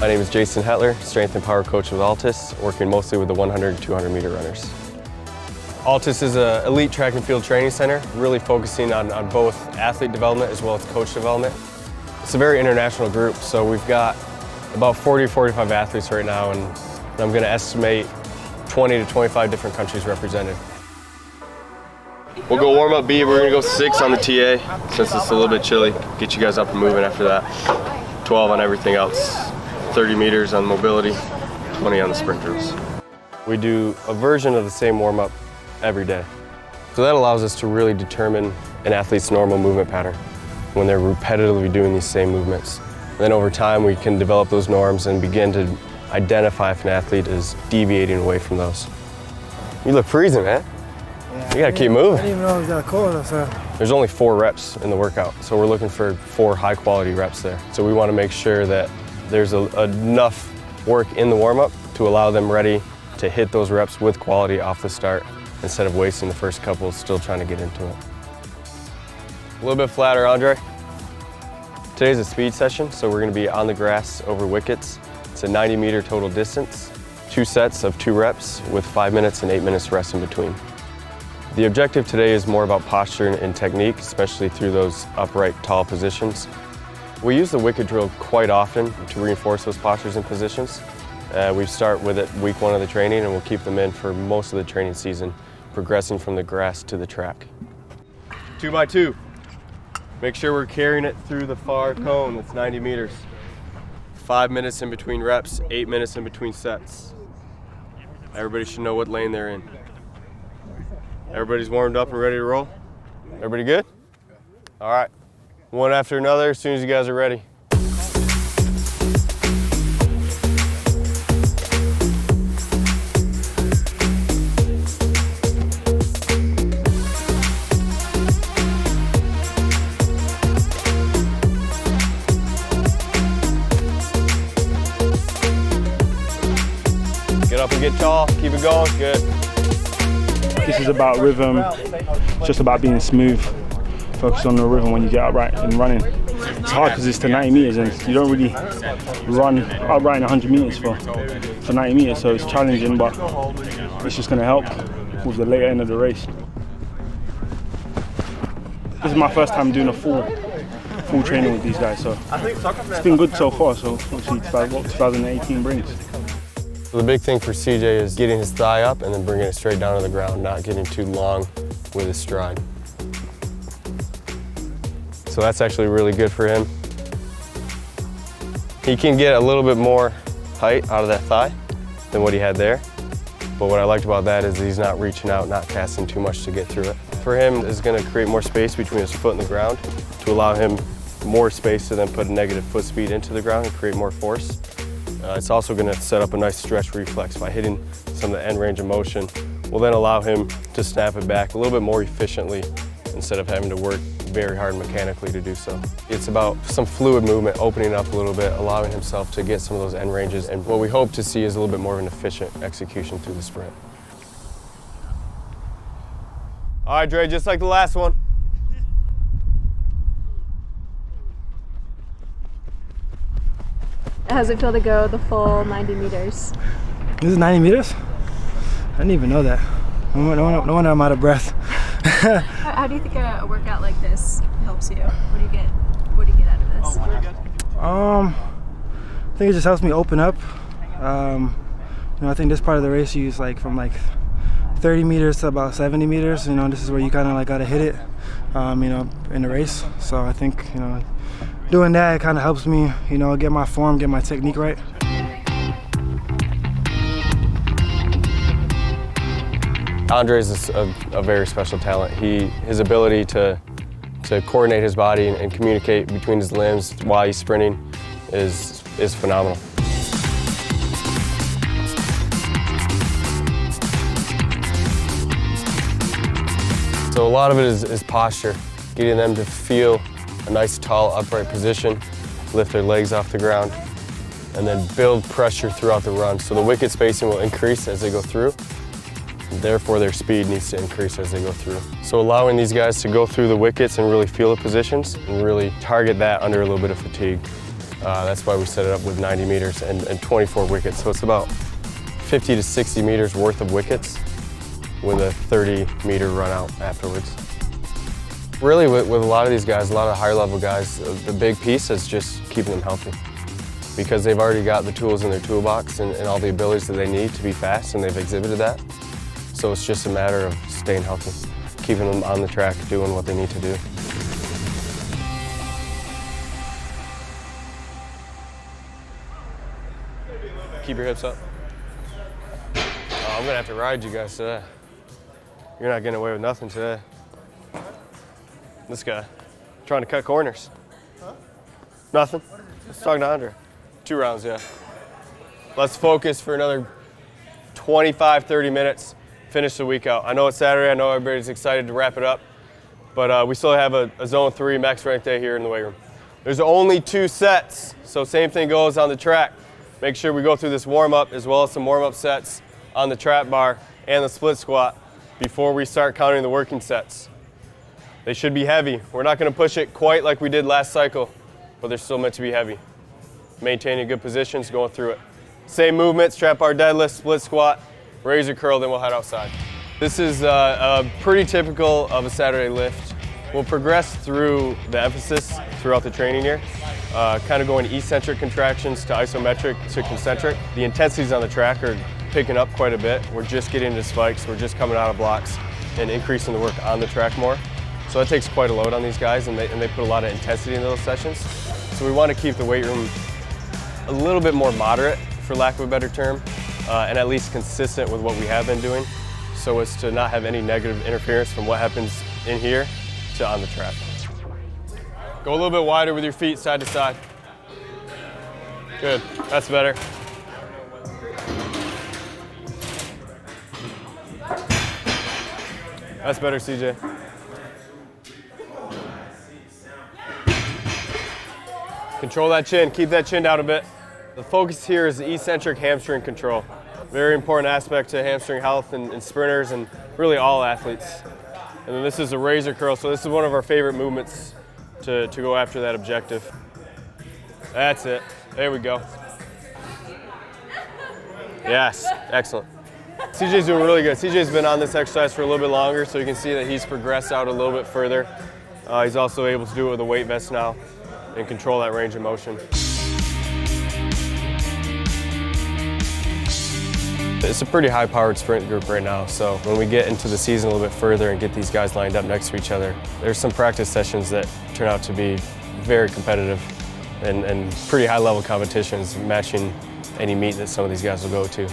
My name is Jason Hetler, strength and power coach with ALTIS, working mostly with the 100 and 200 meter runners. ALTIS is an elite track and field training center, really focusing on both athlete development as well as coach development. It's a very international group, so we've got about 40 or 45 athletes right now, and I'm going to estimate 20 to 25 different countries represented. We'll go warm up B, we're going to go 6 on the TA, since it's a little bit chilly. Get you guys up and moving after that. 12 on everything else, 30 meters on mobility, 20 on the sprint drills. We do a version of the same warm up every day. So that allows us to really determine an athlete's normal movement pattern when they're repetitively doing these same movements. And then over time we can develop those norms and begin to identify if an athlete is deviating away from those. You look freezing, man. Yeah, you gotta keep moving. I didn't even know it was that cold. So. There's only 4 reps in the workout, so we're looking for 4 high quality reps there. So we want to make sure that there's enough work in the warm-up to allow them ready to hit those reps with quality off the start instead of wasting the first couple still trying to get into it. A little bit flatter, Andre. Today's a speed session, so we're going to be on the grass over wickets. It's a 90 meter total distance, 2 sets of 2 reps with 5 minutes and 8 minutes rest in between. The objective today is more about posture and technique, especially through those upright, tall positions. We use the wicket drill quite often to reinforce those postures and positions. We start with it week 1 of the training, and we'll keep them in for most of the training season, progressing from the grass to the track. 2 by 2. Make sure we're carrying it through the far cone that's 90 meters. 5 minutes in between reps, 8 minutes in between sets. Everybody should know what lane they're in. Everybody's warmed up and ready to roll? Everybody good? All right. One after another as soon as you guys are ready. Get up and get tall. Keep it going. Good. This is about rhythm, it's just about being smooth. Focus on the rhythm when you get upright and running. It's hard because it's to 90 meters and you don't really run upright in 100 meters for 90 meters, so it's challenging, but it's just going to help with the later end of the race. This is my first time doing a full training with these guys, so it's been good so far, so we'll see what 2018 brings. So the big thing for CJ is getting his thigh up and then bringing it straight down to the ground, not getting too long with his stride. So that's actually really good for him. He can get a little bit more height out of that thigh than what he had there. But what I liked about that is he's not reaching out, not casting too much to get through it. For him, it's going to create more space between his foot and the ground to allow him more space to then put a negative foot speed into the ground and create more force. It's also going to set up a nice stretch reflex by hitting some of the end range of motion. Will then allow him to snap it back a little bit more efficiently instead of having to work very hard mechanically to do so. It's about some fluid movement, opening up a little bit, allowing himself to get some of those end ranges, and what we hope to see is a little bit more of an efficient execution through the sprint. All right, Dre, just like the last one. How does it feel to go the full 90 meters? This is 90 meters? I didn't even know that. No wonder I'm out of breath. How do you think a workout like this helps you? What do you get out of this? I think it just helps me open up. I think this part of the race you use like from 30 meters to about 70 meters. This is where you kind of gotta hit it, in the race. So I think, doing that, it kind of helps me, get my form, get my technique right. Andre is a very special talent. His ability to coordinate his body and communicate between his limbs while he's sprinting is phenomenal. So a lot of it is posture, getting them to feel a nice, tall, upright position, lift their legs off the ground, and then build pressure throughout the run. So the wicket spacing will increase as they go through. Therefore, their speed needs to increase as they go through. So allowing these guys to go through the wickets and really feel the positions and really target that under a little bit of fatigue. That's why we set it up with 90 meters and 24 wickets. So it's about 50 to 60 meters worth of wickets with a 30-meter run out afterwards. Really, with a lot of these guys, a lot of higher level guys, the big piece is just keeping them healthy, because they've already got the tools in their toolbox and all the abilities that they need to be fast, and they've exhibited that. So it's just a matter of staying healthy, keeping them on the track, doing what they need to do. Keep your hips up. Oh, I'm gonna have to ride you guys today. You're not getting away with nothing today. This guy, trying to cut corners. Huh? Nothing. Let's talk to Andre. 2 rounds, yeah. Let's focus for another 25, 30 minutes, finish the week out. I know it's Saturday, I know everybody's excited to wrap it up, but we still have a zone 3 max strength day here in the weight room. There's only 2 sets, so same thing goes on the track. Make sure we go through this warm-up as well as some warm-up sets on the trap bar and the split squat before we start counting the working sets. They should be heavy. We're not going to push it quite like we did last cycle, but they're still meant to be heavy. Maintaining good positions, going through it. Same movements, trap bar deadlift, split squat, razor curl, then we'll head outside. This is pretty typical of a Saturday lift. We'll progress through the emphasis throughout the training year, kind of going eccentric contractions to isometric to concentric. The intensities on the track are picking up quite a bit. We're just getting into spikes, we're just coming out of blocks and increasing the work on the track more. So that takes quite a load on these guys, and they put a lot of intensity in those sessions. So we want to keep the weight room a little bit more moderate, for lack of a better term, and at least consistent with what we have been doing, so as to not have any negative interference from what happens in here to on the track. Go a little bit wider with your feet side to side. Good, that's better. That's better, CJ. Control that chin, keep that chin down a bit. The focus here is the eccentric hamstring control. Very important aspect to hamstring health and sprinters and really all athletes. And then this is a razor curl, so this is one of our favorite movements to go after that objective. That's it, there we go. Yes, excellent. CJ's doing really good. CJ's been on this exercise for a little bit longer, so you can see that he's progressed out a little bit further. He's also able to do it with a weight vest now and control that range of motion. It's a pretty high-powered sprint group right now, so when we get into the season a little bit further and get these guys lined up next to each other, there's some practice sessions that turn out to be very competitive and pretty high-level competitions, matching any meet that some of these guys will go to.